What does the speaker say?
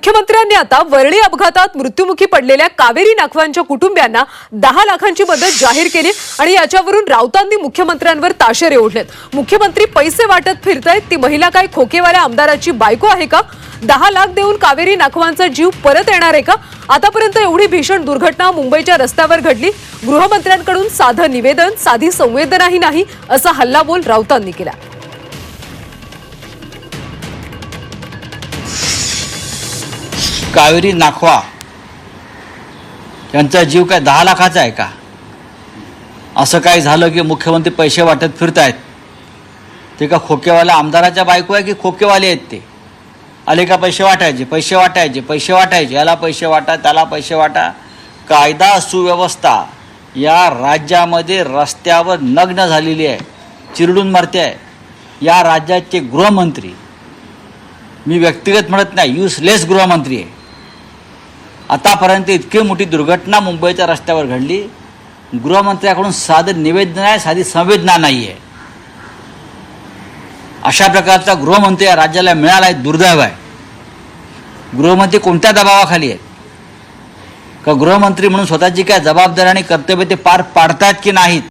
मुख्यमंत्र्यांनी आता वरळी अपघातात मृत्युमुखी पडलेल्या कावेरी नाखवांच्या कुटुंबियांना 10 लाखांची मदत जाहीर केली आणि याच्यावरून राऊतांनी मुख्यमंत्र्यांवर ताशेरे ओढलेत। मुख्यमंत्री पैसे वाटत फिरतायत, ती महिला काय खोकेवाल्या आमदाराची बायको आहे का? 10 लाख देऊन कावेरी नाखवांचा जीव परत येणार आहे का? आतापर्यंत एवढी भीषण दुर्घटना मुंबईच्या रस्त्यावर घडली, गृहमंत्र्यांकडून साधं निवेदन, साधी संवेदनाही नाही असा हल्लाबोल राऊतांनी केला। कावेरी नाखवा यांचा जीव काय 10 लाखाचा आहे का? असं काय झालं की मुख्यमंत्री पैसे वाटत फिरतायत? ते का खोकेवाल्या आमदाराच्या बायको आहे की खोकेवाले आहेत? ते आले का पैसे वाटायचे, पैसे वाटायचे, पैसे वाटायचे, याला पैसे वाटा, त्याला पैसे वाटा। कायदा सुव्यवस्था या राज्यामध्ये रस्त्यावर नग्न झालेली आहे, चिरडून मरते आहे। या राज्याचे गृहमंत्री, मी व्यक्तिगत म्हणत नाही, युजलेस गृहमंत्री आहे। आतापर्यंत इतकी मोठी दुर्घटना मुंबईच्या रस्त्यावर घडली, गृहमंत्र्याकडून साधं निवेदन आहे, साधी संवेदना नाही आहे। अशा प्रकारचा गृहमंत्री या राज्याला मिळाला आहे, दुर्दैव आहे। गृहमंत्री कोणत्या दबावाखाली आहेत? का गृहमंत्री म्हणून स्वतःची काय जबाबदारी आणि कर्तव्य ते पार पाडतात की नाहीत?